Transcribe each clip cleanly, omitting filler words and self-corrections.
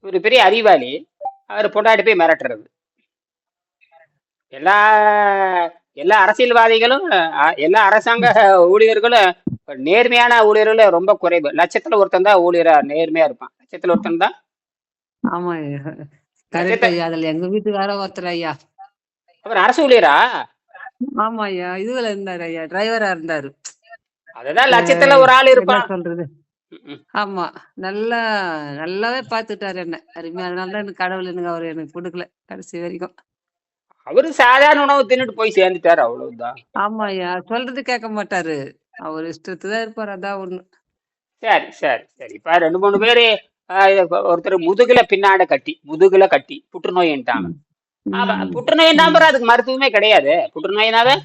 ஒரு பெரிய அறிவாளி. அவர் பொண்டாட்டி போய் மிரட்டுறது. எல்லா எல்லா அரசியல்வாதிகளும் எல்லா அரசாங்க ஊழியர்களும் நேர்மையான ஊழியர்கள் ரொம்ப குறைவு. லட்சத்துல ஒருத்தன் தான் ஊழியரா நேர்மையா இருப்பான். லட்சத்துல ஒருத்தன் தான். ஆமா ஐயா. கரெக்ட் லட்சத்தை ஐயா. அதுல எங்க வீட்டுக்கார ஒருத்தர் ஐயா. அவர் அரசு ஊழியரா? ஆமா ஐயா. இதுல இருந்தாரு ஐயா. டிரைவரா இருந்தாரு. அதுதான் லட்சத்துல ஒரு ஆள் என்ன இருப்பான். சொல்றது? ம்ம். ஆமா. நல்லா நல்லாவே பாத்துட்டாரு என்ன. அருமையா. அதனாலதான் எனக்கு கடவுள் எனக்கு அவரு எனக்கு கொடுக்கல கடைசி வரைக்கும். அவரு சாதாரண உணவு தின்னுட்டு போய் சேர்ந்துட்டாரு, அவ்வளவுதான். ஆமா ஐயா. சொல்றது கேட்க மாட்டாரு. அவர் இஷ்டத்துதான் இருப்பாரு. அதான் ஒண்ணு. சரி சரி சரி. இப்ப 2 3 பேரு ஒருத்தர் முதுகுல கட்டி புற்றுநோயின்ட்டாங்க. ம். ம். புற்றுநோயின்னா அதுக்கு மருத்துவமே கிடையாது. புற்றுநோயினாவே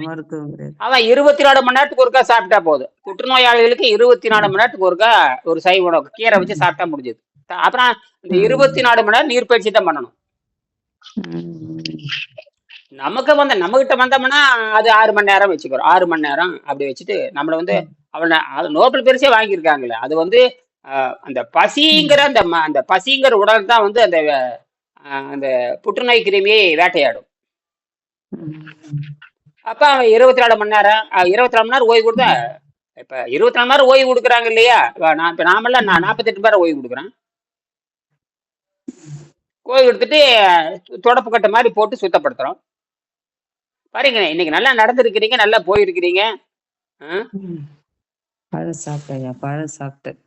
மருத்துவம் கிடையாது. அவன் 24 மணி நேரத்துக்கு ஒருக்கா சாப்பிட்டா போதும். புற்றுநோயாளிகளுக்கு 24 மணி நேரத்துக்கு ஒருக்கா ஒரு சைவ உணவு கீரை வச்சு சாப்பிட்டா முடிஞ்சது. அப்புறம் இந்த 24 மணி நேரம் நீர்ப்பயிற்சி தான் பண்ணணும். நம்மகிட்ட வந்தோம்னா அது 6 மணி நேரம் வச்சுக்கிறோம். 6 மணி நேரம் அப்படி வச்சுட்டு நம்மள அவனை நோபல் பரிசே வாங்கியிருக்காங்களே. அது அந்த பசிங்கிற அந்த பசிங்கிற உடல் தான் அந்த புற்றுநோய் கிருமியை வேட்டையாடும். அப்ப அவன் 24 மணி நேரம் 24 மணி நேரம் ஓய்வு கொடுத்தா, இப்ப 24 மணி நேரம் ஓய்வு கொடுக்குறாங்க இல்லையா? நாமெல்லாம் 48 மணி நேரம் ஓய்வு கொடுக்குறேன். ஓய்வு எடுத்துட்டு தொடப்பு கட்ட மாதிரி போட்டு சுத்தப்படுத்துறோம். பாருங்க, இன்னைக்கு நல்லா நடந்திருக்கிறீங்க, நல்லா போயிருக்கிறீங்க. பழம் சாப்பிட்டேன். பழம் சாப்பிட்டேன்.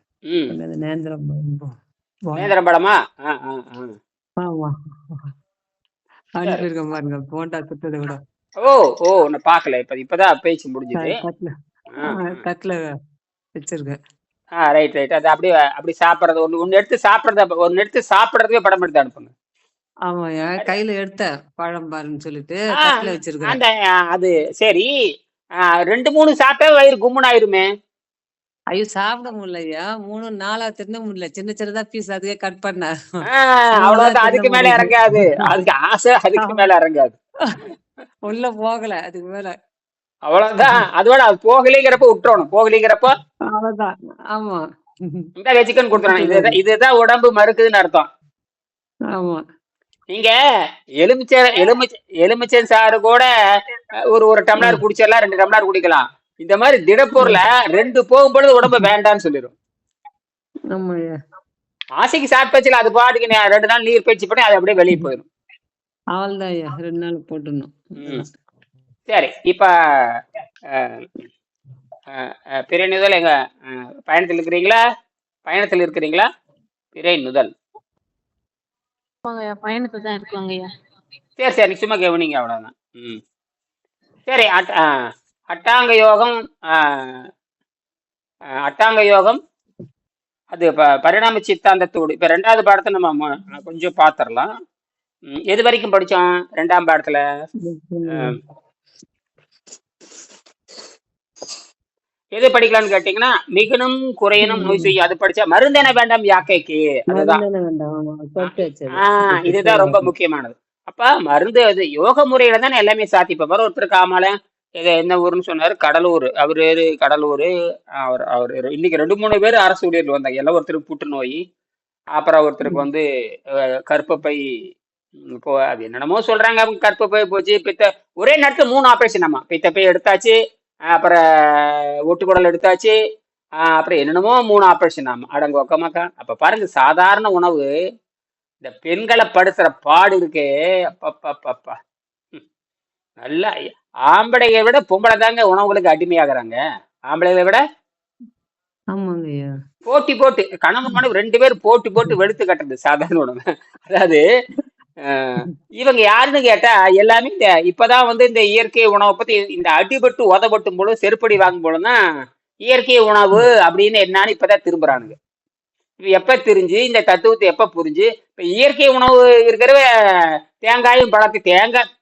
நேந்திரம் பழமா? ஆமா. அனுப்பியிருக்க பாருங்க போண்டா சுட்டதை விட. ஓ ஓ நான் பாக்கல. இப்பதான் பேச்சு முடிஞ்சது. தட்டுல வச்சிருக்கேன். Right right. அது அப்படி சாப்பிடுறது ஒண்ணு எடுத்து சாப்பிடுறதுக்கே படம் எடுத்து அனுப்புங்க. ஆமாயா. கையில எடுத்த பழம் பாருன்னு சொல்லிட்டு தட்டுல வச்சிருக்கேன். அது சரி. 2 3 சாப்பிட்டா வயிறு கும்முன்னு ஆயிருமே. ஐயோ சாப்பிட முடியலையா. 3 4 தின்ன முடியல. சின்ன சின்னதா பீஸ் அதுக்கே கட் பண்ண. அவ்வளவுதான். அதுக்கு மேல இறங்காது. அதுக்கு ஆசை அதுக்கு மேல இறங்காது. உள்ள போகல அதுக்கு மேல. அவ்வளவுதான். அதோட அது போகலிங்கிறப்ப விட்டுறணும். போகலிங்கிறப்ப அவ்வளவுதான். ஆமா. இந்த சிக்கன் கொடுத்துறோம். இதுதான் உடம்பு மறுக்குதுன்னு அர்த்தம். ஆமா. நீங்க எலுமிச்சை சாறு கூட ஒரு டம்ளர் குடிச்சிடலாம், 2 டம்ளர் குடிக்கலாம். இந்த மாதிரி திடப்பொருள 2 போகும்பொழுது உடம்பு வேண்டான்னு சொல்லிடும். ஆசைக்கு சாப்பிட்டாச்சுல, அது பாட்டுக்கு 2 நாள் நீர் பயிற்சி பண்ணி அது அப்படியே வெளியே போயிடும். அவ்வளவுதான் 2 நாள் போட்டுடணும். சரி. இப்ப பிறை நுதல் எங்க பயணத்தில் இருக்கிறீங்களா? பிறை நுதல் பயணத்தை தான் இருக்காங்கய்யா. சரி சரி. சும்மா கவனிங்க, அவ்வளவுதான். சரி. அட்டாங்க யோகம் அது பரிணாம சித்தாந்தத்தோடு இப்ப 2வது பாடத்தை நம்ம கொஞ்சம் பாத்திரலாம். எது வரைக்கும் படிச்சோம் 2ஆம் பாடத்துல? எது படிக்கலாம்னு கேட்டீங்கன்னா, மிகுனும் குறையனும் நோய் செய்யும் அது படிச்சா. மருந்தென வேண்டாம் யாக்கைக்கு, அதுதான். இதுதான் ரொம்ப முக்கியமானது. அப்ப மருந்து அது யோக முறையில தானே எல்லாமே சாத்திப்ப. ஒருத்தருக்கு ஆமால என்ன ஊருன்னு சொன்னாரு, கடலூர். கடலூர். அவர் இன்னைக்கு 2 3 பேர் அரசு ஊழியர்கள் வந்தாங்க. எல்லாம் ஒருத்தருக்கு புற்றுநோய், அப்புறம் ஒருத்தருக்கு கர்ப்பப்பை அது என்னென்னமோ சொல்றாங்க. அவங்க கர்ப்பப்பை போச்சு, ஒரே நேரத்துல 3 ஆபரேஷன். நம்ம பித்தப்பை எடுத்தாச்சு, அப்புறம் ஒட்டுக்குடல் எடுத்தாச்சு, அப்புறம் என்னென்னமோ 3 ஆபரேஷன். ஆமா அடங்க ஒக்கமாக்கா. அப்ப பாருங்க, சாதாரண உணவு இந்த பெண்களை படுத்துற பாடு இருக்கே, அப்பப்பா. நல்லா ஆம்பளையை விட பொம்பளை தாங்க உணவுகளுக்கு அடிமையாகிறாங்க. ஆம்பளைகளை விட போட்டு கணவன் மனைவி 2 பேரும் போட்டு வெளுத்து கட்டுறது சாதாரண உணவு. அதாவது இவங்க யாருன்னு கேட்டா எல்லாமே இப்பதான் இந்த இயற்கை உணவை பத்தி இந்த அடிபட்டு உதப்பட்டும் போது செருப்படி வாங்கும் போதுதான் இயற்கை உணவு அப்படின்னு என்னன்னு இப்பதான் திரும்புறானுங்க. எப்ப தெரிஞ்சு இந்த தத்துவத்தை எப்ப புரிஞ்சு இப்ப இயற்கை உணவு இருக்கிற தேங்காயும் தேங்காய்,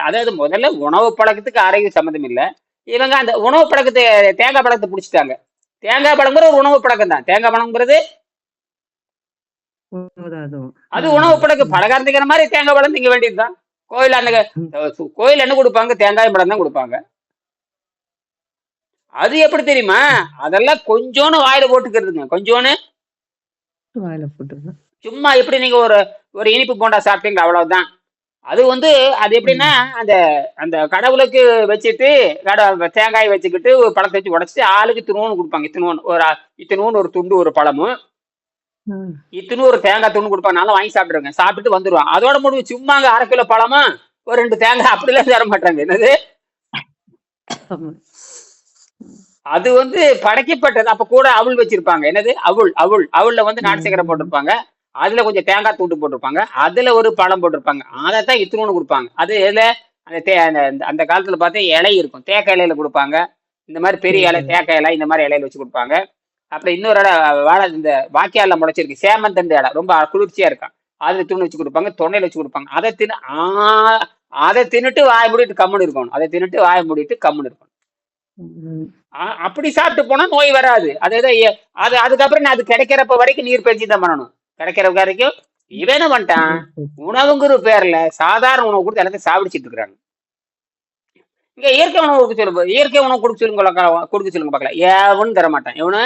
அதாவது முதல்ல உணவு பழக்கத்துக்கு ஆரோக்கிய சம்மந்தம் இல்லை. இவங்க அந்த உணவு பழக்கத்தை தேங்காய் பழக்கத்தை பிடிச்சிட்டாங்க. தேங்காய் பழங்கிற ஒரு உணவு பழக்கம் தான். தேங்காய் பழங்கிறது அது உணவு பழக்கம். பலகாரத்துக்கிற மாதிரி தேங்காய் பழம் திங்க வேண்டியதுதான். கோயில் என்ன கொடுப்பாங்க? தேங்காய் பழம் தான் கொடுப்பாங்க. அது எப்படி தெரியுமா? அதெல்லாம் கொஞ்சோன்னு வாயில போட்டுக்கிறதுங்க. கொஞ்சோன்னு வாயில போட்டுக்கலாம். சும்மா எப்படி நீங்க ஒரு ஒரு இனிப்பு போண்டா சாப்பிட்டீங்க அவ்வளவுதான். அது வந்து அது எப்படின்னா, ம். அந்த அந்த கடவுளுக்கு வச்சுட்டு தேங்காய் வச்சுக்கிட்டு ஒரு பழத்த வச்சு உடைச்சுட்டு ஆளுக்கு இத்துணூண்டு குடுப்பாங்க. இத்துணூண்டு இத்துணூண்டு ஒரு துண்டு ஒரு பழமும், ம். இத்துணூறு தேங்காய் துண்டு குடுப்பாங்க. நான்லாம் வாங்கி சாப்பிட்டுருக்கேன். சாப்பிட்டுட்டு வந்துருவேன். அதோட முடிவு சும்மாங்க 1/2 கிலோ பழமும், ஒரு 2 தேங்காய் அப்படிலாம் தர மாட்டாங்க. என்னது? ஆமா. அது வந்து படைக்கப்பட்டது. அப்ப கூட அவுள் வச்சிருப்பாங்க. என்னது? அவுள் அவுள். அவுள்ல வந்து நாட்டு சர்க்கரை ம். போட்டிருப்பாங்க. அதுல கொஞ்சம் தேங்காய் துண்டு போட்டிருப்பாங்க. அதுல ஒரு பழம் போட்டிருப்பாங்க. அதத்தான் இத்துணூண்டு குடுப்பாங்க. அது எதுல? அந்த அந்த அந்த காலத்துல பார்த்தா இலை இருக்கும். தேக்க இலையில குடுப்பாங்க. இந்த மாரி பெரிய இலை, சரி. தேக்க இலை இந்த மாரி இலையில வச்சு குடுப்பாங்க. அப்புறம் இன்னொரு இலை வாழை இந்த வாய்க்கால்ல முளைச்சிருக்கு. சேமந்தண்டு இலை. ரொம்ப குளிர்ச்சியா இருக்கும். அதுல துணி வச்சு குடுப்பாங்க. தொன்னையில வச்சு குடுப்பாங்க. அத தின்னுட்டு வாய மூடிட்டு கம்முனு இருக்கணும். அத தின்னுட்டு வாய மூடிட்டு கம்முனு இருக்கணும். ம். அப்படி சாப்பிட்டு போனா நோய் வராது. அது அதுக்கப்புறம் நான் அது கிடைக்கிறப்ப வரைக்கும் நீர் பயிற்சி தான் பண்ணணும். கிடைக்கிற வரைக்கும் இவன் என்ன பண்ணிட்டான்? சரி, சரி. உணவுங்கிற பேர்ல சாதாரண உணவு கொடுத்து எல்லாத்தையும் சாவடிச்சிட்டு இருக்காங்க. இங்க இயற்கை உணவு கொடுக்க சொல்லுங்க. இயற்கை உணவு கொடுக்க சொல்லுங்க பார்க்கலாம். எவனும் தர மாட்டான். எவனு?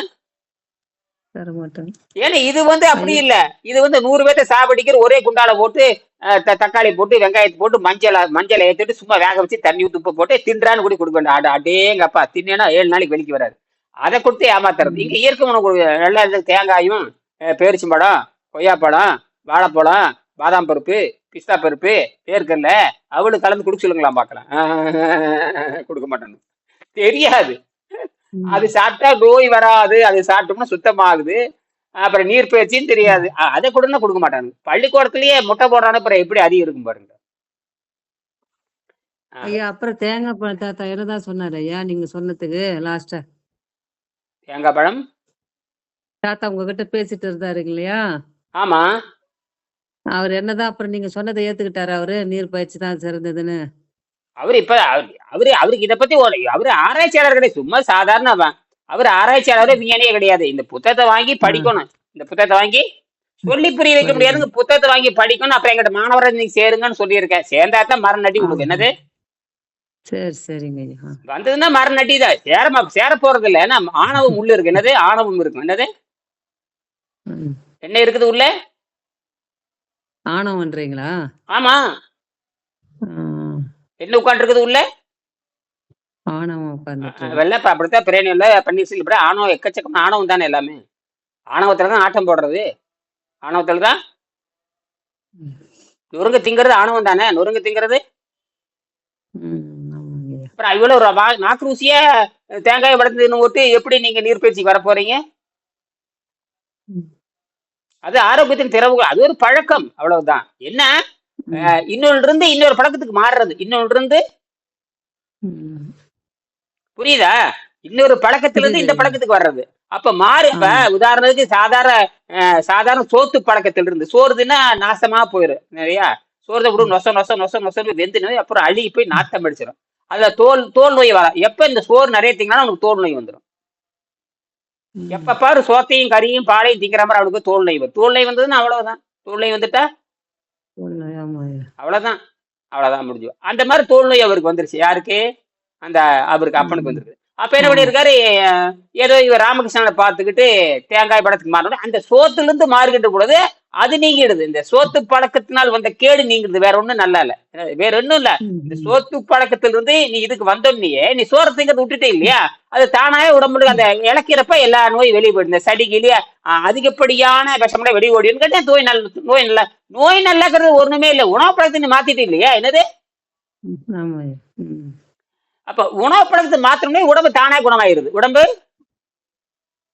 தரமாட்டாங்க. ஏன்னா இது வந்து அப்படி ஐயா! இல்ல. இது வந்து 100 பேத்த சாவடிக்கிற ஒரே குண்டால போட்டு தக்காளி போட்டு வெங்காயத்தை போட்டு மஞ்சளை ஏத்திட்டு சும்மா வேக வச்சு தண்ணி ஊத்தி உப்பு போட்டு தின்றான்னு கூட கொடுக்க வேண்டாம். அடேங்கப்பா தின்னா 7 நாளைக்கு வெளிக்கு வராது. அதை கொடுத்து ஏமாத்துறது. இங்க ம். இயற்கை உணவு நல்லா இருக்கு. தேங்காயும் பேரிச்சம்பழம், கொய்யாப்பழம், வாழைப்பழம், பாதாம் பருப்பு, பிஸ்தா பருப்பு, வேர்க்கடலை அவளுக்கு கலந்து குடுக்க சொல்லுங்களாம் பார்க்கலாம். கொடுக்க மாட்டானு தெரியாது. அது ம். சாப்பிட்டா நோய் வராது. அது சாப்பிட்டோம்னா சுத்தமாகுது. அப்புறம் நீர் பயிற்சின்னு தெரியாது. ம். அதை கூட கொடுக்க மாட்டானுங்க. பள்ளிக்கூடத்திலேயே முட்டை போடுறானு அப்புறம் எப்படி அதிகம் இருக்கும் பாருங்க. ஆஹ், ஐயா, அப்புறம் தேங்காய் பழம் தாத்தா என்னதான் சொன்னாரு ஐயா? நீங்க சொன்னதுக்கு லாஸ்ட்டா. தேங்காய் பழம். தாத்தா உங்ககிட்ட பேசிட்டு இருந்தாரு இல்லையா? ஆமா. அவரு என்னதான் அப்புறம் நீங்க சொன்னத ஏத்துக்கிட்டாரா அவரு? நீர் பயிற்சி தான் சிறந்ததுன்னு. அவரு இப்ப அவருக்கு இதை பத்தி அவரு ஆராய்ச்சியாளர் கிடையாது. சும்மா சாதாரண அவர் ஆராய்ச்சியாளரே ம். விஞ்ஞானியே கிடையாது. இந்த புத்தகத்தை வாங்கி ஆ. படிக்கணும். இந்த புத்தகத்தை வாங்கி ம். சொல்லி புரிய வைக்க முடியாதுங்க. படிக்கணும். புத்தகத்தை வாங்கி படிக்கணும். அப்புறம் எங்கிட்ட மாணவரை நீங்க சேருங்கன்னு சொல்லியிருக்கேன். சேர்ந்தா தான் மரம் நட்டி ஆஹா. விடுது. என்னது? சரி, சரிங்க ஐயா. வந்ததுன்னா மரம் நட்டி தான் சேர போறது இல்லை. ஏன்னா ஆணவம் உள்ள இருக்கு. என்னது? ஆணவம் இருக்கும். என்னது? ம். என்ன இருக்குது உள்ள? ஆணவம்ன்றீங்களா? ஆமா. ம். என்ன உட்கார்ந்து இருக்குது உள்ள? ஆணவம் உட்கார்ந்துட்டுருக்கு. வெள்ளை அப்படித்தான் பிரேனியல்ல பன்னீர்செல்வம் இப்படி ஆணவம் எக்கச்சக்கம் ஆணவம் தானே எல்லாமே. ஆணவத்துல தான் ஆட்டம் போடுறது. ஆணவத்துல தான் ம். நொறுங்க திங்கிறது ஆணவம் தானே. நொறுங்க திங்கிறது. ம். ஆமாங்க ஐயா. அப்புறம் இவ்வளவு ஒரு நாக்கு ருசியா தேங்காய் படத்துன்னு ஊத்தி எப்படி நீங்க நீர்பயிற்சிக்கு வர போறீங்க? ம். அது ஆரோக்கியத்தின் திறவுகள். அது ஒரு பழக்கம். அவ்வளவுதான். என்ன ம். இன்னொன்று இருந்து இன்னொரு பழக்கத்துக்கு மாறுறது. இன்னொன்று இருந்து ம். புரியுதா? இன்னொரு பழக்கத்திலிருந்து புரியுது இந்த ஐயா. பழக்கத்துக்கு வர்றது. அப்ப மாறு இப்ப ஆமா. உதாரணத்துக்கு சாதாரண சோத்து பழக்கத்திலிருந்து சோறுதுன்னா நாசமா போயிரும். நிறையா சோறுத கூட ம். நொச நொச நொச நொசன்னு வெந்து அப்புறம் அழுகி போய் நாத்தம் அடிச்சிடும். அதுல தோல் தோல் நோய் வரும். எப்ப இந்த சோறு நிறைய திங்கினாலும் அவனுக்கு தோல் நோய் வந்துடும். எப்ப ம். பாரு சோத்தையும் கறியும் பாலையும் திங்கிற மாதிரி அவனுக்கு தோல் நோய் வரும். தோல் நோய் வந்ததுன்னா அவ்வளவுதான். தோல் நோய் வந்துட்டா உண்மை. ஆமா ஐயா. அவ்வளவுதான். அவ்வளவுதான் முடிஞ்சு. அந்த மாதிரி தோல் நோய் அவருக்கு வந்துருச்சு. யாருக்கு? அந்த அவருக்கு அப்பனுக்கு ம். வந்திருக்கு. அப்ப என்ன ஆமா. பண்ணியிருக்காரு? ஏதோ இவர் ராமகிருஷ்ணனை பார்த்துக்கிட்டு தேங்காய் படத்துக்கு மாறணும். அந்த சோத்துல இருந்து மாறுகின்ற பொழுது அது நீங்கிடுது. இந்த சோத்து பழக்கத்தினால் வந்த கேடு நீங்கிடுது. வேற ஒண்ணும் நல்லா இல்ல. வேற ஒண்ணும் இல்ல. இந்த ம்ஹ்ம். சோத்து பழக்கத்திலிருந்து நீ இதுக்கு வந்தோன்னியே நீ சோறு திங்கிறது விட்டுட்டே ம். இல்லையா? அது தானாவே உடம்புல அந்த ம். இழக்கிறப்ப எல்லா நோயும் வெளியே போயிடும். இந்த சளி கிளி அதிகப்படியான விஷம்லாம் வெளியே ஓடின்னு கேட்டா நோய் நல்லாக்கிறது ஒண்ணுமே இல்லை. உணவு பழக்கத்தை நீ மாத்திட்டு இல்லையா? என்னது? ம். ஆமா ஐயா. ம். அப்ப உணவு பழக்கத்தை மாத்திரமே உடம்பு தானா குணமாயிருது. உடம்பு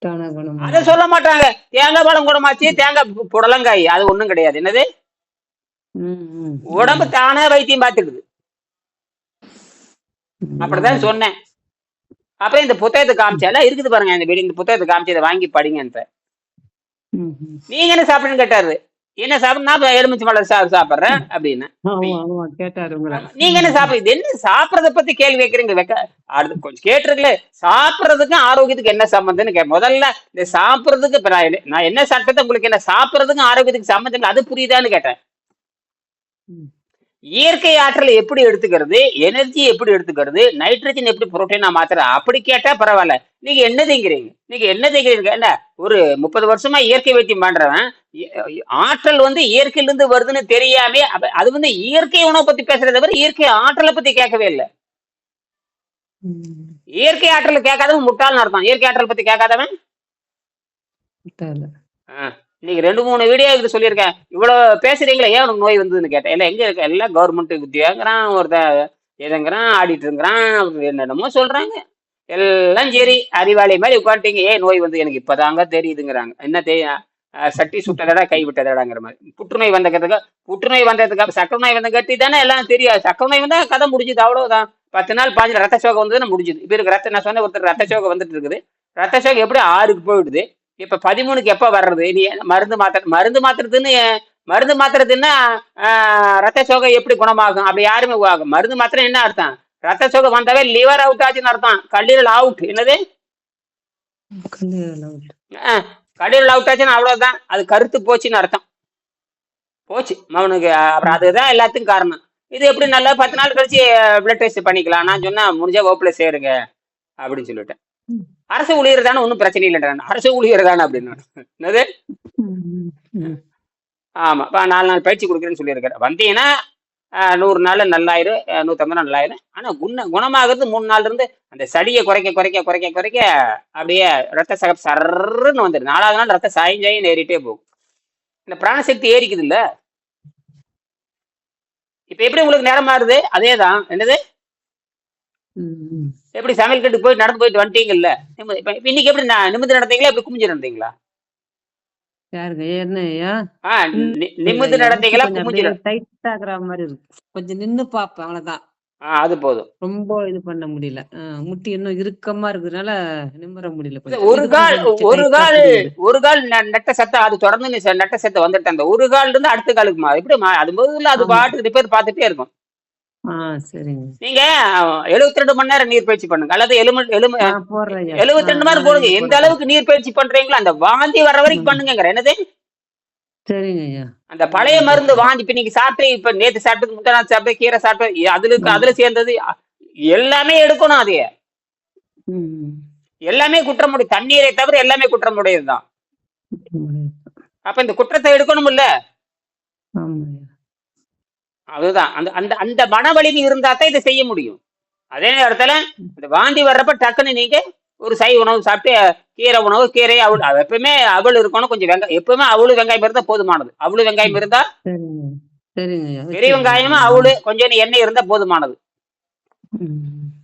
தானா அதை குணமாயிடும். சொல்ல மாட்டாங்க. தேங்காய் பழம் குணமாச்சு, தேங்காய் புடலங்காய் அது ஒண்ணும் கிடையாது. என்னது? ம். ம். உடம்பு ஆமா. தானா வைத்தியம் பார்த்துடுது. ம். அப்படிதான் ஆமாங்க. சொன்னேன். அப்புறம் இந்த புத்தகத்தை ம். காமிச்சால இருக்குது பாருங்க. இந்த புத்தகத்தை காமிச்சு இதை வாங்கி படிங்கன்ற. ம்ஹ்ம். நீங்க என்ன சாப்பிடுன்னு கேட்டாரு. என்ன சாப்பிடு? நான் எலுமிச்சை பழம் சாப்பிடுறேன் ம். அப்படின்னு. ஆமா, ஆமா. கேட்டாரு உங்கள. ஆமா. நீங்க என்ன ம். சாப்பிடு? இது என்ன சாப்பிடறத பத்தி கேள்வி வைக்கிறீங்க? அடுத்து கொஞ்சம் கேட்டுருக்கல. சாப்பிடறதுக்கும் ஆரோக்கியத்துக்கு என்ன சம்பந்தம்னு முதல்ல இந்த சாப்பிடறதுக்கு இப்ப நான் என்ன சாப்பிட்டது உங்களுக்கு என்ன சாப்பிடறதுக்கும் ஆரோக்கியத்துக்கு சம்பந்தம் இல்லை. அது புரியுதான்னு கேட்டேன். ம். இயற்கை ஆற்றலை எப்படி எடுத்துக்கிறது, எனர்ஜி எப்படி எடுத்துக்கிறது, நைட்ரஜன் எப்படி புரோட்டீனா மாத்துறது அப்படி கேட்டா பரவாயில்ல. நீங்க என்ன திங்கிறீங்க? நீங்க என்ன திங்கிறீங்க? என்ன ஒரு 30 வருஷமா இயற்கை வைத்தியம் பண்றவன், ஆற்றல் வந்து இயற்கையில இருந்து வருதுன்னு தெரியாம அது வந்து இயற்கை உணவு பத்தி பேசுறத தவிர இயற்கை ஆற்றலை பத்தி கேட்கவே இல்ல. ம். இயற்கை ஆற்றல் கேட்காதவன் முட்டாள்னு அர்த்தம். இயற்கை ஆற்றல் பத்தி கேட்காதவன் தேவல. ஆ. இன்னைக்கு 2, 3 வீடியோ இது சொல்லியிருக்கேன். இவ்வளவு பேசுறீங்களே ஏன் உனக்கு நோய் வந்ததுன்னு கேட்டேன். எல்லாம் எங்க இருக்கு? எல்லாம் கவர்மெண்ட் வித்தியாங்கிறான், ஒருத்தன் எதங்கிறான், ஆடிட்டுங்கிறான், என்னென்னமோ சொல்றாங்க. எல்லாம் சரி, அறிவாளி மாதிரி உட்காந்துட்டீங்க. ஏன் நோய் வந்து எனக்கு இப்பதாங்க தெரியுதுங்கிறாங்க. என்ன தெரியும்? சட்டி சுட்டதடா கை விட்டதடாங்கிற மாதிரி. புற்றுநோய் வந்ததுக்கு சக்கரை நோய் வந்த கட்டி தானே எல்லாம் தெரியாது. சக்கரை நோய் வந்தா கதை முடிஞ்சுது, அவ்வளவுதான். 10 நாள் 5 நாள் ரத்த சோகை வந்ததுன்னு முடிஞ்சுது. இப்ப இருக்கு ரத்த நான் சொன்ன ஒருத்தர் ரத்த சோகை வந்துட்டு இருக்குது. ரத்த சோகை எப்படி 6க்கு போயிடுது. இப்ப 13க்கு எப்ப வர்றது? நீ மருந்து மாத்திரத்துன்னா ரத்த சோகை எப்படி குணமாகும்? அப்படி யாருமே ஆகும். மருந்து மாத்திரம் என்ன அர்த்தம்? ரத்த சோகை வந்தாவே லிவர் அவுட் ஆச்சுன்னு அர்த்தம். கல்லீரல் அவுட். என்னது? கல்லீரல் அவுட். கல்லீரல் அவுட் ஆச்சுன்னு அவ்வளவுதான். அது கருத்து போச்சுன்னு அர்த்தம். போச்சு அவனுக்கு. அப்புறம் அதுதான் எல்லாத்துக்கும் காரணம். இது எப்படி நல்லா 10 நாள் கழிச்சு பிளட் டெஸ்ட் பண்ணிக்கலாம். நான் சொன்னா முடிஞ்சா வகுப்புல சேருங்க அப்படின்னு சொல்லிட்டேன். ம். அரசு ஊழியர் தானே, ஒன்றும் பிரச்சனை இல்லைன்றான். அரசு ஊழியர் தானே அப்படின்னு. என்னது? ம். ம். ஆமா. 4 நாள் பயிற்சி கொடுக்குறேன்னு சொல்லியிருக்காரு. வந்தீங்கன்னா 100 நாள் நல்லாயிரும், 150 நாள் நல்லாயிரும். ஆனா குணமாகிறது 3 நாள்ல இருந்து அந்த சடியை குறைக்க குறைக்க குறைக்க குறைக்க அப்படியே ரத்த சகப்பு சர்ன்னு வந்துடும். 4வது நாள் ரத்த சாயம் ஏறிட்டே போகும். இந்த பிராணசக்தி ஏறிக்குது இல்ல. இப்ப எப்படி உங்களுக்கு நேரம் மாறுது? அதேதான். என்னது? ம். எப்படி சமையல் கட்டு போய் நடந்து போயிட்டு வந்துட்டீங்கல்ல. இப்ப இன்னைக்கு எப்படி நிமிர்ந்து நடந்தீங்களா, எப்படி குமிஞ்சு நடந்தீங்களா? யாருங்க? என்னய்யா? நிமிர்ந்து இல்லய்யா. முட்டி நடந்தீங்களா, கொஞ்சம் குமிஞ்சு அப்படியே டைட் ஆகுற மாரி இருக்கு. கொஞ்சம் நின்னு பார்ப்பேன் அவ்வளவுதான். அது போதும். ரொம்ப இது பண்ண முடியல. முட்டி இன்னும் இறுக்கமா இருக்கிறதுனால நிமிர முடியல இது கொஞ்சம். ஒரு இதுக்கும் கால் கொஞ்சம் ஒரு டைட்டா கால் புடிக்குது. ஒரு கால் நெட்ட சத்தம் அது தொடர்ந்து நீ நெட்ட சத்தம் வந்துட்டு அந்த ஒரு கால் இருந்து அடுத்த காலுக்கு எப்படி அது முதல்ல அது ஆமா. பாட்டு ரிப்பேர் பார்த்துட்டே இருக்கும். சரிங்க. நீங்க 72 மணி நேரம் நீர் பயிற்சி பண்ணுங்க, அல்லது போடுறேன் ஐயா. 72 மணி நேரம் போடுங்க. நாளையிலிருந்து எந்த போட போறேன். அளவுக்கு நீர் பயிற்சி பண்றீங்களோ அந்த வாந்தி வர்ற வரைக்கும் ம். பண்ணுங்க. என்னது? சரிங்க ஐயா. அந்த பழைய மருந்து வாந்தி இப்ப நீங்க சாப்பிட்டு, இப்ப நேத்து சாப்பிட்டு, முந்தா நாள் சாப்பிட்டு, கீரை சாப்பிட்டு, ஆமா. அதுல சேர்ந்தது எல்லாமே எடுக்கணும். அது ம். எல்லாமே குற்றமுடைய தண்ணீரை தவிர எல்லாமே குற்றமுடையதுதான். அப்ப இந்த குற்றத்தை எடுக்கணும் இல்ல. ஆமாய்யா. அதுதான் அந்த அந்த அந்த மன வலிமை இருந்தா தான் இதை செய்ய முடியும். அதே நேரத்துல இந்த வாந்தி வர்றப்ப டக்குன்னு நீங்க ஒரு சைவ உணவு சாப்பிட்டு, கீரை உணவு, கீரை அவள் எப்பவுமே அவள் இருக்கணும். கொஞ்சம் வெங்காயம் எப்பவுமே அவளு வெங்காயம் இருந்தா போதுமானது. அவளு வெங்காயம் இருந்தா, சரிங்க. சரிங்க ஐயா. பெரிய வெங்காயமும் அவளு கொஞ்சம் எண்ணெய் இருந்தா போதுமானது. ம்.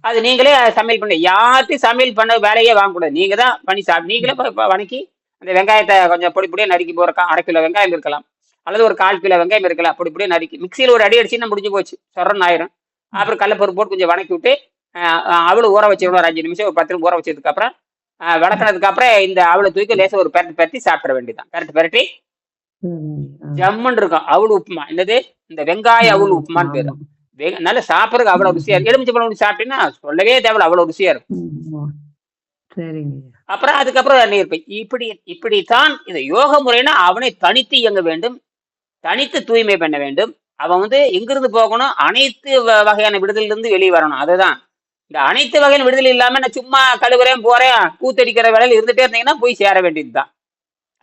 அது நீங்களே சமையல் பண்ணி யார்ட்டையும் சமையல் பண்ண வேலையே வாங்கக்கூடாது. நீங்க தான் பண்ணி சாப்பிட்டு நீங்களே வணக்கி அந்த வெங்காயத்தை கொஞ்சம் பொடி பொடியா நறுக்கி போற 1/2 கிலோ வெங்காயம் இருக்கலாம், அல்லது ஒரு 1/4 கிலோ வெங்காயம் இருக்கலாம். பொடி பொடியா நறுக்கி மிக்சியில் ஒரு அடி அடிச்சுன்னா முடிஞ்சு போச்சு, சொரன்னு ஆயிரும். அப்புறம் கடலப்பருப்பு போட்டு கொஞ்சம் வணக்கி விட்டு அவளு ஊற வச்சிடணும். ஒரு 5 நிமிஷம் ஒரு 10 நிமிஷம் ஊற வச்சதுக்கு அப்புறம் விளக்குனதுக்கு அப்புறம் இந்த அவளை தூக்கி லேசா ஒரு பெரட்டி பெரட்டி சாப்பிட வேண்டியதான். பெரட்டி ஜம்முன்னு இருக்கும். அவள் உப்புமா. என்னது? இந்த வெங்காய அவள் உப்புமான்னு பேரு. நல்ல சாப்பிட்றதுக்கு அவ்வளவு ருசியா இருக்கும். எலுமிச்சை பழம் சாப்பிட்டீங்கன்னா சொல்லவே தேவையில்ல, அவ்வளவு ருசியா இருக்கும். சரிங்க. அப்புறம் அதுக்கப்புறம் நீர் இப்படித்தான் இந்த யோக முறைனா அவனை தனித்து இயங்க வேண்டும், தனித்து தூய்மை பண்ண வேண்டும். அவன் வந்து எங்கிருந்து போகணும்? அனைத்து வகையான விடுதலிருந்து வெளியே வரணும். அதுதான் இந்த அனைத்து வகையான விடுதலை இல்லாம நான் சும்மா கழுவுறேன் போறேன் கூத்தடிக்கிற வேலையில இருந்துட்டே இருந்தீங்கன்னா போய் சேர வேண்டியதுதான்.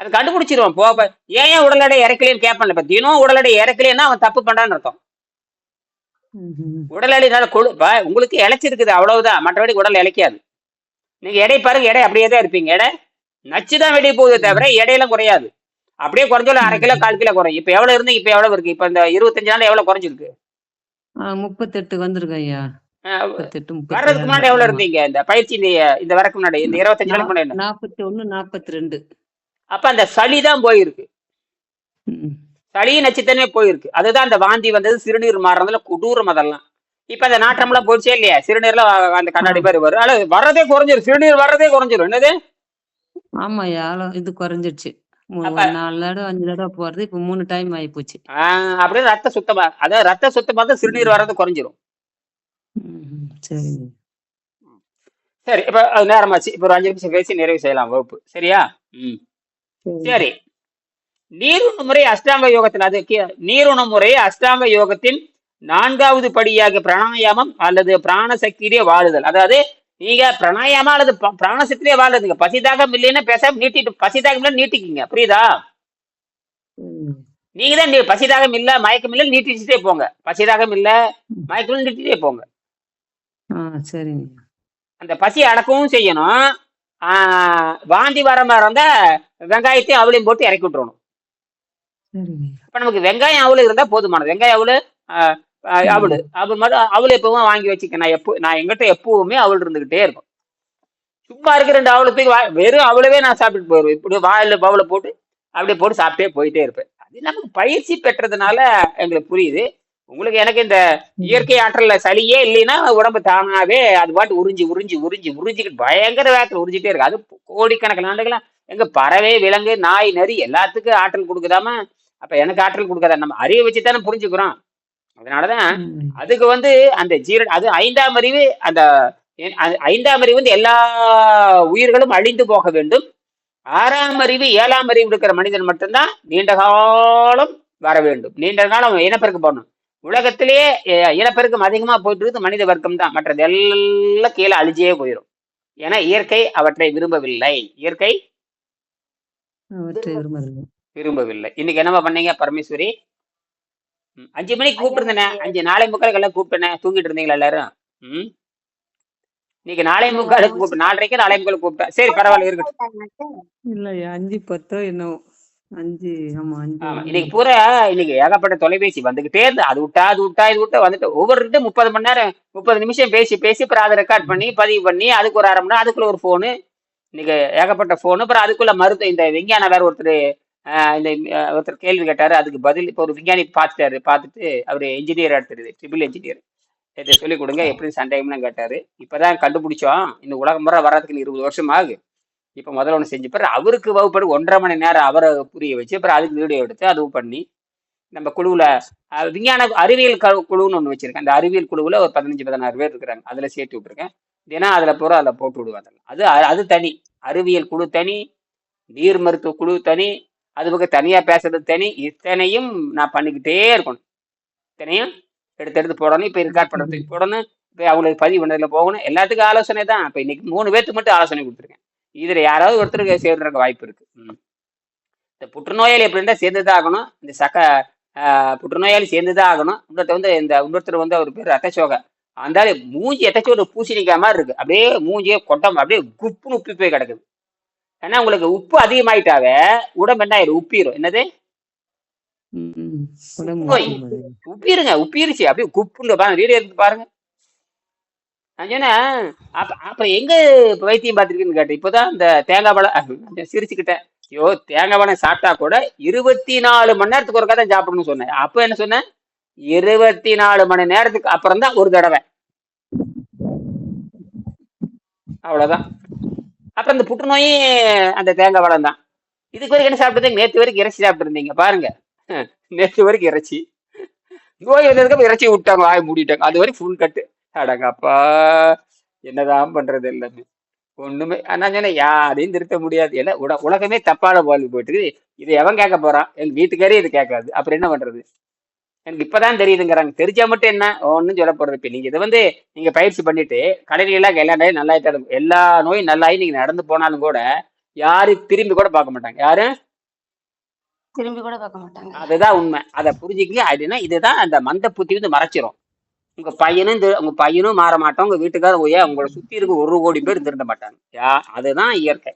அதை கண்டுபிடிச்சிருவான். ஏன் உடல் எடை இறக்கலைன்னு கேட்பான்ல. இப்ப தினம் உடல் எடை இறக்கலைன்னா அவன் தப்பு பண்றான்னு அர்த்தம். உடல் எடைனால உங்களுக்கு இழைச்சிருக்குது அவ்வளவுதான், மற்றபடி உடல் இழைக்காது. நீங்க எடை பாருங்க, எடை அப்படியே தான் இருப்பீங்க. எடை நச்சுதான் வெளியே போகுது தவிர எடையெல்லாம் குறையாது. அப்படியே குறைஞ்சாலும் 1/2 கிலோ 1/4 கிலோ குறையும். இப்ப எவ்வளவு இருந்து இப்ப எவ்வளவு இருக்கு? இப்ப இந்த 25 நாள் எவ்வளவு குறைஞ்சிருக்கு? 38 வந்திருக்கு ஐயா. 38 வர்றதுக்கு முன்னாடி எவ்வளவு இருந்தீங்க? இந்த பயிற்சி இந்த வரக்கு முன்னாடி இந்த 25 நாளைக்கு முன்னாடி 41 42. அப்ப அந்த சளிதான் போயிருக்கு. சளியும் நச்சுத்தனமே போயிருக்கு. அதுதான் அந்த வாந்தி வந்தது, சிறுநீர் மாறுறதுல கொடூரம் அதெல்லாம். இப்ப அந்த நாற்றம்லாம் போயிடுச்சே இல்லையா? சிறுநீர்ல அந்த கண்ணாடி பேர் வரும். அல்ல வர்றதே குறைஞ்சிரும். சிறுநீர் வர்றதே குறைஞ்சிரும். என்னது? ஆமாய்யா, இது குறைஞ்சிருச்சு. 4 தடவை 5 தடவை போறது இப்ப 3 டைம் ஆகி போச்சு. அப்படியே ரத்த சுத்தமா, அதாவது ரத்த சுத்தமா தான் சிறுநீர் வர்றது குறைஞ்சிரும். சரிங்க. சரி, இப்ப அது நேரமாச்சு. இப்ப ஒரு 5 நிமிஷம் பேசி நிறைவு செய்யலாம் வகுப்பு. சரியா? சரி. நீருண முறை அஷ்டாங்க யோகத்தின் நீருண முறை அஷ்டாங்க யோகத்தின் நான்காவது படியாக பிராணாயாமம் அல்லது பிராணசக்தியிலே வாழுதல். அதாவது நீங்க பிராணாயாமம் அல்லது பிராணசக்தியிலே வாழுதுங்க. பசிதாகம் இல்லைன்னா பேசாம நீட்டிட்டு, பசிதாகம் இல்லைன்னு நீட்டிக்கிங்க. புரியுதா? சரிங்க. நீங்க தான் பசிதாகம் இல்ல மயக்கம் இல்ல நீட்டிச்சுட்டே போங்க. பசிதாகம் இல்ல ம். மயக்கம் இல்ல நீட்டிட்டே போங்க. சரிங்க. அந்த பசி அடக்கவும் செய்யணும். வாந்தி வர மாதிரி இருந்தா வெங்காயத்தையும் அவளையும் போட்டு இறக்கி விட்டுறணும். சரிங்க. இப்ப நமக்கு வெங்காயம் அவளு இருந்தா போதுமானது. வெங்காயம் அவளு அவளு ம். அவள் மட்டும் அவளு எப்பவும் வாங்கி வச்சுக்க. நான் எங்கிட்ட எப்பவுமே அவள் இருந்துகிட்டே இருக்கும். சும்மா இருக்க 2 அவலத்துக்கு வெறும் அவளவே நான் சாப்பிட்டு போயிருவேன். இப்படி வாயில பவுல போட்டு அப்படியே போட்டு சாப்பிட்டே போயிட்டே இருப்பேன். அது நமக்கு பயிற்சி பெற்றதுனால எங்களுக்கு புரியுது. உங்களுக்கு எனக்கு இந்த ம். இயற்கை ஆற்றல்ல சளியே இல்லைன்னா உடம்பு தானாவே அது பாட்டு உறிஞ்சிக்கிட்டு பயங்கர வேகத்துல உறிஞ்சிட்டே இருக்கு. அது கோடிக்கணக்கான ஆண்டுகளா எங்க பறவை, விலங்கு, நாய், நரி எல்லாத்துக்கும் ஆற்றல் கொடுக்குதாம, அப்ப எனக்கு ஆற்றல் கொடுக்காதா? நம்ம அறிவை வச்சுதானே புரிஞ்சுக்கிறோம். அதனாலதான் ம். அதுக்கு அந்த அது ஐந்தாம் அறிவு. அந்த ஐந்தாம் அறிவு எல்லா உயிர்களும் அழிந்து போக வேண்டும். 6ஆம் அறிவு 7ஆம் அறிவு இருக்கிற மனிதன் மட்டும்தான் நீண்ட காலம் வர வேண்டும். நீண்ட காலம் இனப்பெருக்கம் போடணும். உலகத்திலேயே இனப்பெருக்கம் அதிகமா போயிட்டு இருக்குது மனித வர்க்கம் தான். மற்றது எல்லாம் கீழே அழிஞ்சே போயிடும். ஏன்னா இயற்கை அவற்றை விரும்பவில்லை. இயற்கை அவற்றை விரும்பவில்லை. விரும்பவில்லை. இன்னைக்கு என்னமா பண்ணீங்க பரமேஸ்வரி? 5 மணிக்கு கூப்பிட்டுருந்தேனே, 5:45 எல்லாம் கூப்பிட்டேனே, தூங்கிட்டு இருந்தீங்களா எல்லாரும்? ம் இன்னைக்கு 4:45 கூப்பிட்டு 4:30 4:45 கூப்பிட்டேன். சரி பரவாயில்ல இருக்கட்டும். இல்லையா 5:10 என்னவோ 5 ஆமா 5 ஆமா இன்னைக்கு 1 பூரா இன்னைக்கு ஏகப்பட்ட தொலைபேசி வந்துகிட்டே இருந்து அது விட்டா இது விட்டா வந்துட்டு ஒவ்வொரு 30 மணி நேரம் 30 நிமிஷம் பேசி பேசி அப்புறம் அதை ரெக்கார்ட் பண்ணி பதிவு பண்ணி அதுக்கு ஒரு 1/2 மணி நேரம் அதுக்குள்ள ஒரு போனு. இன்னைக்கு ஏகப்பட்ட போன். அப்புறம் அதுக்குள்ள இந்த விஞ்ஞான வேற ஒருத்தர் ஒருத்தர் கேள்வி கேட்டாரு. அதுக்கு பதில் இப்போ ஒரு விஞ்ஞானி பார்த்துட்டு அவரு இன்ஜினியர் எடுத்துருது, ட்ரிபிள் இன்ஜினியர். இதை சொல்லிக் கொடுங்க எப்படி சந்தேகம்னு கேட்டாரு. இப்பதான் கண்டுபிடிச்சோம். இந்த உலகம் முறை வர்றதுக்கு 20 வருஷம் ஆகுது. இப்ப முதல்ல ஒண்ணு செஞ்சு பாரு. அவருக்கு வகுப்படி 1.5 மணி நேரம் அவரை புரிய வச்சு அப்புறம் அதுக்கு வீடியோ எடுத்து அதுவும் பண்ணி நம்ம குழுவுல விஞ்ஞான அறிவியல் குழுன்னு ஒண்ணு வச்சிருக்கேன். அந்த அறிவியல் குழுவுல ஒரு 15-16 பேர் இருக்கிறாங்க. அதுல சேர்த்து விட்டுருக்கேன். ஏன்னா அதுல பூரா அதுல போட்டு விடுவாங்க. அது தனி அறிவியல் குழு தனி, நீர் மருத்துவ குழு தனி, அது பக்கம் தனியா பேசுறது தனி. இத்தனையும் நான் பண்ணிக்கிட்டே இருக்கணும். இத்தனையும் எடுத்து போடணும். இப்ப ரெக்கார்ட் பண்றதுக்கு போடணும். இப்ப அவங்களுக்கு பதிவு பண்ணதுல போகணும். எல்லாத்துக்கும் ஆலோசனை தான். இப்ப இன்னைக்கு 3 பேருக்கு மட்டும் ஆலோசனை கொடுத்துருக்கேன். இதுல யாராவது ஒருத்தருக்கு சேர்றதுக்கு வாய்ப்பு இருக்கு. இந்த புற்றுநோயாளி எப்படின்னா சேர்ந்துதான் ஆகணும். இந்த புற்றுநோயாளி சேர்ந்துதான் ஆகணும். இன்னொருத்தர் அவர் பேர் ரத்தசோகை. அந்த மூஞ்சி எத்தச்சோடு பூசணிக்காய் மாதிரி இருக்கு. அப்படியே மூஞ்சியே கொட்டம் அப்படியே குப்புன்னு உப்பி போய் கிடக்குது. ஏன்னா உங்களுக்கு உப்பு அதிகமாயிட்டாவே உடம்பு என்ன ஆயிரும்? உப்பிரும். என்னது? நோய் உப்பிருச்சு. அப்படியே குப்புன்னு பாருங்க. வீடியோ எடுத்து பாருங்க. நான் சொன்னேன் அப்புறம் எங்க வைத்தியம் பார்த்திருக்கேன்னு கேட்டேன். இப்பதான் இந்த தேங்காய் பழம் சிரிச்சுக்கிட்டேன். ஐயோ தேங்காய் பழம் சாப்பிட்டா கூட 24 மணி நேரத்துக்கு ஒரு தான் சாப்பிடணும்னு சொன்னேன். அப்ப என்ன சொன்னேன்? 24 மணி நேரத்துக்கு அப்புறம் தான் ஒரு தடவை. அவ்வளவுதான். அப்புறம் இந்த புற்றுநோயே அந்த தேங்காய் பழம் தான். இதுக்கு வரைக்கும் என்ன சாப்பிட்டது? நேற்று வரைக்கும் இறைச்சி சாப்பிட்டு இருந்தீங்க பாருங்க. நேற்று வரைக்கும் இறைச்சி. நோய் வந்ததுக்கு இறைச்சி விட்டாங்க, வாய் மூடிட்டாங்க. அது வரைக்கும் ஃபுல் கட்டு. அடங்கப்பா என்னதான் பண்றது எல்லாமே ஒண்ணுமே. நான் சொன்னேன் யாரையும் திருத்த முடியாது. எல்லாம் உலகமே தப்பான வாழ்வு போயிட்டு இருக்குது. இது எவன் கேட்க போறான்? எங்க வீட்டுக்காரே இது கேட்காது. அப்புறம் என்ன பண்றது? எனக்கு இப்பதான் தெரியுதுங்கிறாங்க. தெரிஞ்சா மட்டும் என்ன ஒன்னும் சொல்ல போறது. இப்ப நீங்க இதை நீங்க பயிற்சி பண்ணிட்டு கடையில எல்லாம் எல்லா நோயும் நல்லாயிட்டாலும் எல்லா நோயும் நல்லாயி நீங்க நடந்து போனாலும் கூட யாரும் திரும்பி கூட பார்க்க மாட்டாங்க. யாரும் திரும்பி கூட பார்க்க மாட்டாங்க. அதுதான் உண்மை. அதை புரிஞ்சுக்கங்க. அப்படின்னா இதுதான் அந்த மந்த புத்தி மறைச்சிரும். உங்க பையனும் மாற மாட்டோம். உங்க வீட்டுக்காரர் உங்களை சுத்தி இருக்க 1 கோடி பேர் திருந்த மாட்டாங்க. அதுதான் இயற்கை.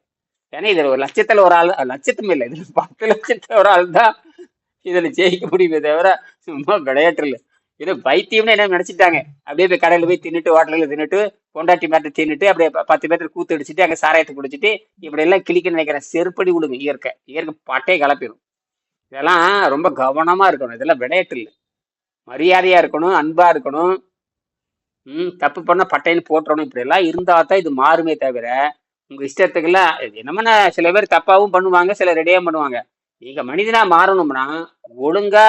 ஏன்னா இதுல ஒரு லட்சத்துல ஒரு ஆள், லட்சத்தும் இல்லை, இதுல 10 லட்சத்துல ஒரு ஆள் தான் இதுல ஜெயிக்க முடியுமே தவிர சும்மா விளையாட்டு இல்லை. இது பைத்தியம்னு என்ன நினைச்சிட்டாங்க. அப்படியே போய் கடையில போய் தின்னுட்டு ஹோட்டல்ல தின்னுட்டு பொண்டாட்டி மேட்ட தின்னுட்டு அப்படியே 10 பேர்த்து கூத்து அடிச்சுட்டு அங்க சாராயத்தை குடிச்சிட்டு இப்படி எல்லாம் கிளிக்க நினைக்கிற செருப்படி விடுங்க. இயற்கை பட்டையை கலப்பிடும். இதெல்லாம் ரொம்ப கவனமா இருக்கணும். இதெல்லாம் விளையாட்டு இல்லை. மரியாதையா இருக்கணும், அன்பா இருக்கணும். தப்பு பண்ண பட்டைன்னு போட்டுறணும். இப்படி எல்லாம் இருந்தா தான் இது மாறுமே தவிர உங்க இஷ்டத்துக்கெல்லாம் என்னமோ சில பேர் தப்பாவும் பண்ணுவாங்க, சில ரெடியாவும் பண்ணுவாங்க. நீங்க மனிதனா மாறணும்னா ஒழுங்கா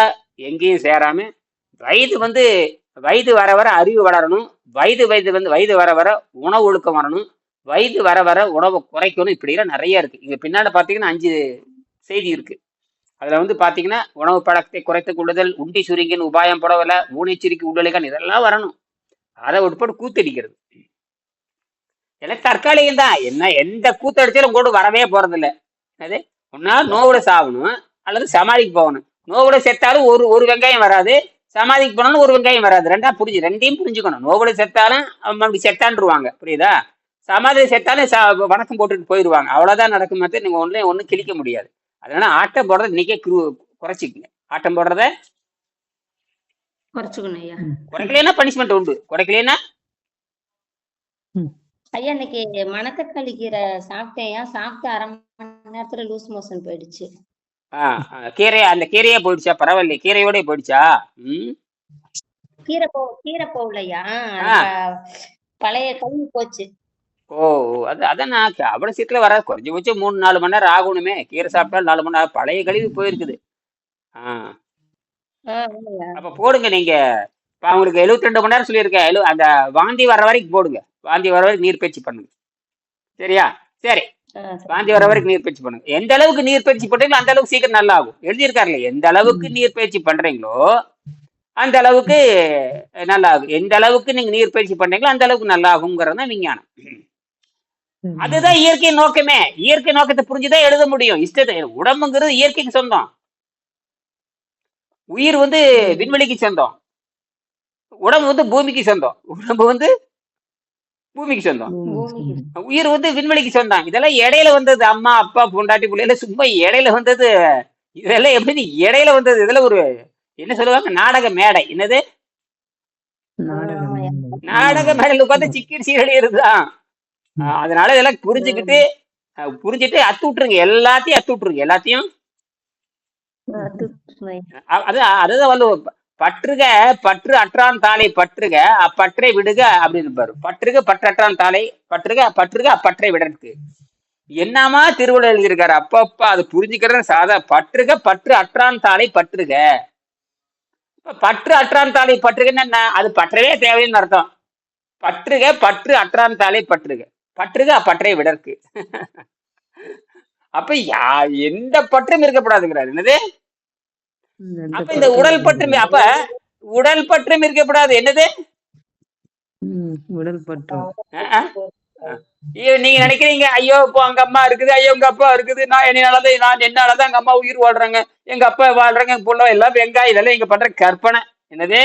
எங்கேயும் சேராம வயது வர வர அறிவு வளரணும். வயது வர வர உணவு ஒழுக்கம் வரணும். வயது வர வர உணவை குறைக்கணும். இப்படி எல்லாம் நிறைய இருக்கு. இங்க பின்னாடி பாத்தீங்கன்னா 5 செய்தி இருக்கு. அதுல வந்து பாத்தீங்கன்னா உணவு பழக்கத்தை குறைத்துக் கொள்ளுதல், உண்டி சுருங்கின் உபாயம் புடவல, ஊனைச்சிரிக்கை உடலுகள் இதெல்லாம் வரணும். அதை உட்பட கூத்தடிக்கிறது எல்லாம் தற்காலிகம் தான். என்ன எந்த கூத்தடிச்சாலும் உங்களோட வரவே போறது இல்ல. அது ஒன்னா நோவோட சாகணும் அல்லது சமாதிக்கு போகணும். நோவோட செத்தாலும் ஒரு ஒரு வெங்காயம் வராது, சமாதிக்கு போனாலும் ஒரு வெங்காயம் வராது. ரெண்டையும் புரிஞ்சுக்கணும். நோவோட செத்தாலும் அப்படி செத்தான்ருவாங்க, புரியுதா? சமாதியில செத்தாலும் வணக்கம் போட்டுட்டு போயிடுவாங்க. அவ்வளவுதான் நடக்கும். நீங்க ஒன்னும் கிழிக்க முடியாது. அதனால ஆட்டம் போடுறத இன்னைக்கே குறைச்சிக்கங்க. ஆட்டம் போடுறத குறைச்சுக்கணும் ஐயா. குறைக்கலைன்னா பனிஷ்மெண்ட் உண்டு. குறைக்கலைன்னா ஐயா இன்னைக்கு மணத்தக்காளி கீரை சாப்பிட்டேன். சாப்பிட்டு 1/2 மணி நேரத்துல லூஸ் மோஷன் போயிடுச்சு. அந்த கீரையே போயிடுச்சா? பரவாயில்ல, கீரையோட போயிடுச்சா? கீரை போகலையா, பழைய கழுவி போச்சு. ஓ, அதான் நான் அவ்வளவு சீக்கிரம் வராது. குறைஞ்சபட்சம் 3-4 மணி நேரம் ஆகணுமே. கீரை சாப்பிட்டாலும் 4 மணி நேரம். பழைய கழிவு போயிருக்குது. அப்ப போடுங்க நீங்க. இப்ப அவங்களுக்கு 72 மணி நேரம் சொல்லியிருக்கேன். அந்த வாந்தி வர்ற வரைக்கும் போடுங்க. வாந்தி வர வரைக்கும் நீர் பயிற்சி பண்ணுங்க. சரியா? சரி, வாந்தி வர வரைக்கும் நீர் பயிற்சி பண்ணுங்க. எந்த அளவுக்கு நீர் பயிற்சி பண்றீங்களோ அந்த அளவுக்கு சீக்கிரம் நல்லா ஆகும். எழுதியிருக்காருல்ல, எந்த அளவுக்கு நீர் பயிற்சி பண்றீங்களோ அந்த அளவுக்கு நல்லா ஆகும். எந்த அளவுக்கு நீங்க நீர் பயிற்சி பண்றீங்களோ அந்த அளவுக்கு நல்லா ஆகுங்கிறது தான் விஞ்ஞானம். அதுதான் இயற்கை நோக்கமே. இயற்கை நோக்கத்தை புரிஞ்சுதான் எழுத முடியும். இஷ்டத்தை உடம்புங்கிறது இயற்கைக்கு சொந்தம். உயிர் வந்து விண்வெளிக்கு சொந்தம். உடம்பு வந்து பூமிக்கு சொந்தம். உடம்பு வந்து பூமிக்கு சொந்தம். உயிர் வந்து விண்வெளிக்கு சொந்தம். இதெல்லாம் இடையில வந்தது. அம்மா அப்பா பொண்டாட்டி பிள்ளைல சும்மா இடையில வந்தது. இதெல்லாம் எப்படி இடையில வந்தது? இதெல்லாம் ஒரு என்ன சொல்லுவாங்க, நாடக மேடை. என்னது நாடக மேடையில உட்காந்து சிக்கன் சீரடி இருக்குதான். அதனால இதெல்லாம் புரிஞ்சுட்டு அத்து விட்டுருங்க. எல்லாத்தையும் அத்து விட்டுருங்க. எல்லாத்தையும் அதுதான் வந்து பற்று அற்றான் தாளை பற்றுக அப்பற்றை விடுக அப்படின்னு பாரு. பற்றுக பற்றற்றான் தாளை பற்றுக அப்பற்றை விடற்கு. என்னமா திருவள்ளுவர் எழுதியிருக்காரு. அப்பப்பா அது புரிஞ்சுக்கிறது சாதா. பற்றுக பற்று அற்றான் தாளை பற்றுக. பற்று அற்றான் தாளை பற்றுகன்னு என்ன? அது பற்றவே தேவைன்னு அர்த்தம். பற்றுக பற்று அற்றான் தாளை பற்றுக அப்பற்றை விடற்கு. அப்ப எந்த பற்றும் இருக்கப்படாதுங்கிறாரு. என்னது? அப்ப இந்த உடல் பற்றும், அப்ப உடல் பற்றும் இருக்கப்படாது. என்னது? உடல் பற்றும். நீங்க நினைக்கிறீங்க, ஐயோ இப்போ எங்க அம்மா இருக்குது, ஐயோ எங்க அப்பா இருக்குது, நான் என்னாலதான் எங்க அம்மா உயிர் வாழ்றாங்க, எங்க அப்பா வாழ்றாங்க, எங்க பொண்ணு எல்லாம் வெங்காயம், இதெல்லாம் இங்க பண்ற கற்பனை. என்னது?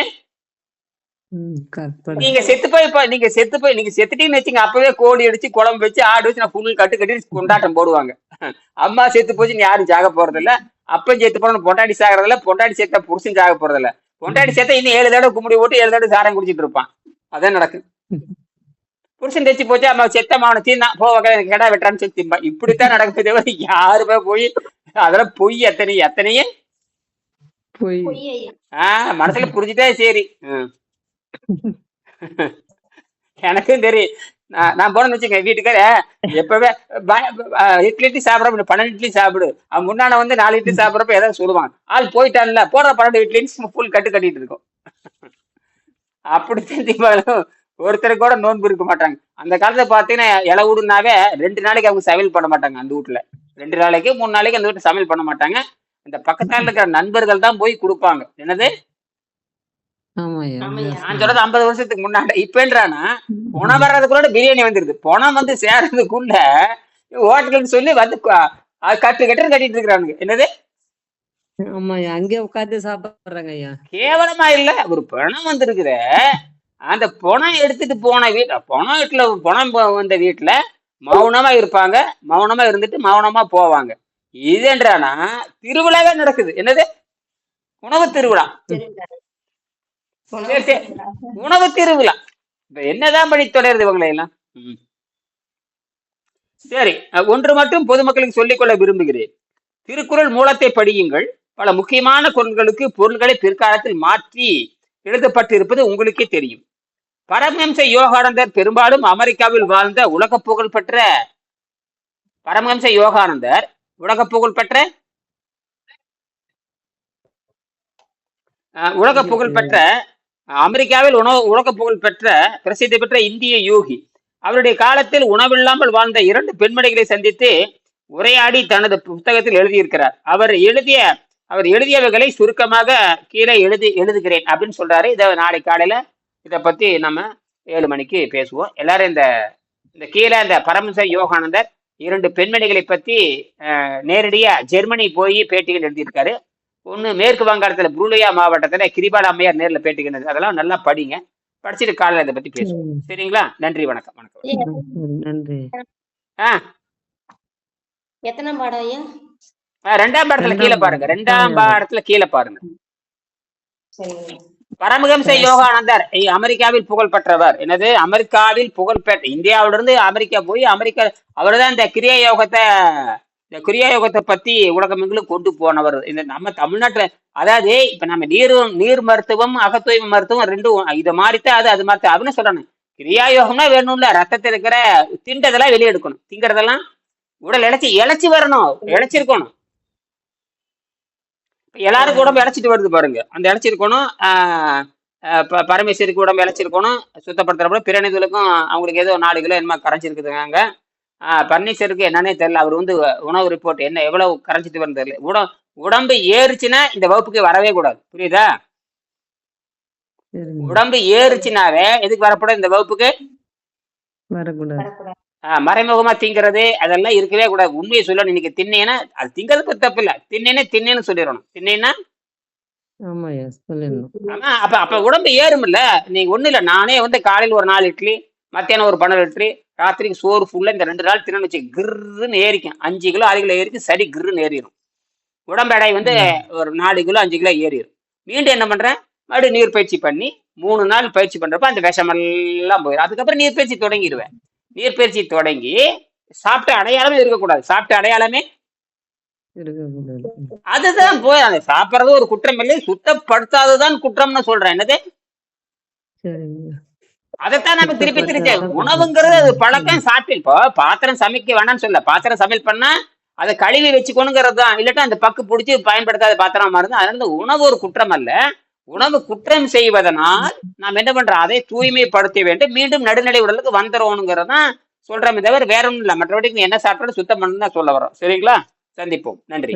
நீங்க செத்துட்டீங்கன்னு வச்சுங்க, அப்பவே கோழி அடிச்சு குழம்பு வச்சு ஆடு வச்சு நான் புல் கட்டி கொண்டாட்டம் போடுவாங்க. அம்மா செத்து போச்சு யாரும் சாக போறது இல்ல. அப்பன் செத்து போன பொண்டாடி சாகிறதில்ல. பொண்டாடி சேர்த்தா புருஷன் சாக போறது இல்ல. பொண்டாடி சேர்த்தா இன்னும் 7 தடவை கும்பிடி போட்டு 7 தடவை சாரம் குடிச்சிட்டு இருப்பான். அதான் நடக்கும். புருஷன் தைச்சு போச்சு, அம்மா செத்த மாவன தீர்னா போக கடா வெட்டான்னு சொல்லி திம்பா. இப்படித்தான் நடக்குது தவிர யாருமே போய் அதெல்லாம் பொய். எத்தனையே மனசுல புரிஞ்சுட்டா சரி. எனக்கும் தெரியும். நான் போனேன்னு வச்சுக்க, வீட்டுக்கார எப்பவே இட்லி சாப்பிட 12 இட்லி சாப்பிடு. அவன் முன்னாடி வந்து 4 இட்லி சாப்பிட்றப்ப ஏதாவது சொல்லுவாங்க. ஆள் போயிட்டான்ல, போடுற 12 இட்லின்னு ஃபுல் கட்டிட்டு இருக்கும். அப்படி தெரிஞ்சுப்பாலும் ஒருத்தர் கூட நோன்பு இருக்க மாட்டாங்க. அந்த காலத்துல பாத்தீங்கன்னா இலை ஊடுனாவே 2 நாளைக்கு அவங்க சமையல் பண்ண மாட்டாங்க. அந்த வீட்டுல 2 நாளைக்கு 3 நாளைக்கு அந்த வீட்டுல சமையல் பண்ண மாட்டாங்க. இந்த பக்கத்தால இருக்கிற நண்பர்கள் தான் போய் கொடுப்பாங்க. என்னது? நான் சொல்றது 50 வருஷத்துக்கு முன்னாடி. இப்பன்றானா பணம் வர்றதுக்குள்ள பிரியாணி வந்துருது. பணம் வந்து சேர்றதுக்குள்ள ஹோட்டலுக்கு சொல்லி வந்து கட்டிட்டு இருக்கிறானுங்க. என்னது? அங்கே உட்காந்து சாப்பிடுறாங்க ஐயா. கேவலமா இல்ல, ஒரு பணம் வந்திருக்கிற அந்த பணம் எடுத்துட்டு போன பணம் வந்த வீட்டுல மௌனமா இருப்பாங்க. மௌனமா இருந்துட்டு மௌனமா போவாங்க. இதுன்றானா திருவிழாவே நடக்குது. என்னது? உணவு திருவிழா. உணவு திருவிழா. இப்ப என்னதான் படி தொடருது இவங்களை எல்லாம். சரி, ஒன்று மட்டும் பொதுமக்களுக்கு சொல்லிக்கொள்ள விரும்புகிறேன். திருக்குறள் மூலத்தை படியுங்கள். பல முக்கியமான பொருள்களை பிற்காலத்தில் மாற்றி எழுதப்பட்டிருப்பது உங்களுக்கே தெரியும். பரமஹம்ச யோகானந்தர் பெரும்பாலும் அமெரிக்காவில் வாழ்ந்த உலக புகழ் பெற்ற பரமஹம்ச யோகானந்தர் உலக புகழ் பெற்ற அமெரிக்காவில் உலக புகழ் பெற்ற பிரசித்தி பெற்ற இந்திய யோகி. அவருடைய காலத்தில் உணவில்லாமல் வாழ்ந்த 2 பெண்மணிகளை சந்தித்து உரையாடி தனது புத்தகத்தில் எழுதியிருக்கிறார். அவர் எழுதியவைகளை சுருக்கமாக கீழே எழுதுகிறேன் அப்படின்னு சொல்றாரு. இதை நாளை காலையில இதை பத்தி நம்ம 7 மணிக்கு பேசுவோம். எல்லாரும் இந்த கீழே இந்த பரமஹம்ச யோகானந்தர் 2 பெண்மணிகளை பத்தி நேரடியா ஜெர்மனி போய் பேட்டிகள் எழுதியிருக்காரு. ஒண்ணு மேற்கு வங்காளத்துல புருலியா மாவட்டத்துல கிரிபாலா அம்மையார் நேர்ல பேட்டிகள் எழுதி, அதெல்லாம் நல்லா படிங்க. படிச்சுட்டு காலையில இதை பத்தி பேசுவோம். ம். சரிங்களா? நன்றி, வணக்கம். வணக்கம். நன்றி. ஆஹ் எத்தனை பாடம் ஐயா? 2ஆம் பாடத்துல கீழே பாருங்க. 2ஆம் பாடத்துல கீழே பாருங்க. சரிங்க. பரமஹம்ச யோகானந்தர் அமெரிக்காவில் புகழ் பெற்றவர். என்னது? அமெரிக்காவில் புகழ் பெற்ற, இந்தியாவிலிருந்து அமெரிக்கா போய் அவர்தான் இந்த கிரியா யோகத்தை பத்தி உலகமெங்கிலும் கொண்டு போனவர். இந்த நம்ம தமிழ்நாட்டுல, அதாவது இப்ப நம்ம நீர் மருத்துவம், அகத்தூய்மை மருத்துவம் ரெண்டும் இதை மாறித்தான் அது மாத்த அப்படின்னு சொல்லணும். கிரியா யோகம்னா வேணும்ல, ரத்தத்தில் இருக்கிற திண்டதெல்லாம் வெளியே எடுக்கணும், திங்கிறதெல்லாம் உடல் இழைச்சி வரணும், இழைச்சிருக்கணும். எல்லாருக்கும் உடம்பு இழைச்சிட்டு வருது பாருங்க, அந்த இழைச்சிருக்கணும். பரமேஸ்வரிக்கு உடம்பு இழைச்சிருக்கணும், சுத்தப்படுத்துறப்ப பிரணிதுகளுக்கும் அவங்களுக்கு ஏதோ 4 கிலோ என்னமா கரைஞ்சிருக்குதுங்க. பரமேஸ்வருக்கு என்னன்னே தெரியல. அவர் உணவு ரிப்போர்ட் என்ன எவ்வளவு கரைஞ்சிட்டு வருது தெரியல. உடம்பு ஏறுச்சுன்னா இந்த வகுப்புக்கு வரவே கூடாது, புரியுதா? உடம்பு ஏறுச்சுனாவே எதுக்கு வரக்கூடாது இந்த வகுப்புக்கு? வரக்கூடாது. மறைமுகமா திங்கிறது அதெல்லாம் இருக்கவே கூடாது. உண்மையை சொல்லணும். இன்னைக்கு தின்னேன்னா அது திங்கிறதுக்கு தப்பு இல்லை, தின்னேன்னு சொல்லிடணும். தின்னேன்னா ஆமா, அப்ப உடம்பு ஏறும்ல. நீங்க ஒண்ணு இல்ல, நானே காலையில் ஒரு 4 இட்லி, மத்தியானம் ஒரு 12 இட்லி, ராத்திரிக்கு சோறு ஃபுல்லா இந்த 2 நாள் தின்னு வச்சு கிருன்னு ஏறிக்கும். 5 கிலோ 6 கிலோ ஏறிக்கும், சரி கிருன்னு ஏறிடும். உடம்பு எடை ஒரு 4 கிலோ 5 கிலோ ஏறிடும். மீண்டும் என்ன பண்றேன், மறுபடியும் நீர் பயிற்சி பண்ணி 3 நாள் பயிற்சி பண்றப்ப அந்த விஷமெல்லாம் போயிடும். அதுக்கப்புறம் நீர் பயிற்சி தொடங்கிடுவேன். நீர் பயிற்சி தொடங்கி சாப்பிட்ட அடையாளமே இருக்கக்கூடாது. சாப்பிட்ட அடையாளமே அதுதான் போய் அதை சாப்பிட்றது ஒரு குற்றம் இல்லை, சுத்தப்படுத்தாததான் குற்றம்னு சொல்றேன். என்னது? அதைத்தான் நம்ம திருப்பி உணவுங்கிறது அது பழக்கம். சாப்பிட்டு இப்போ பாத்திரம் சமைக்க வேணாம்னு சொல்ல, பாத்திரம் சமையல் பண்ணா அதை கழுவி வச்சுக்கணுங்கிறது தான். இல்லாட்டா அந்த பக்கு பிடிச்சி பயன்படுத்தாத பாத்திரமா இருந்தா அதனால உணவு ஒரு குற்றம் அல்ல. உணவு குற்றம் செய்வதனால் நாம் என்ன பண்றோம், அதை தூய்மைப்படுத்த வேண்டும், மீண்டும் நடுநிலை உடலுக்கு வந்துடணுங்கிறதான் சொல்றோமே தவிர வேற ஒன்றும் இல்லை. மற்றபடிக்கு என்ன சாப்பிட்டாலும் சுத்தம் பண்ணு தான் சொல்ல வரோம். சரிங்களா? சந்திப்போம். நன்றி.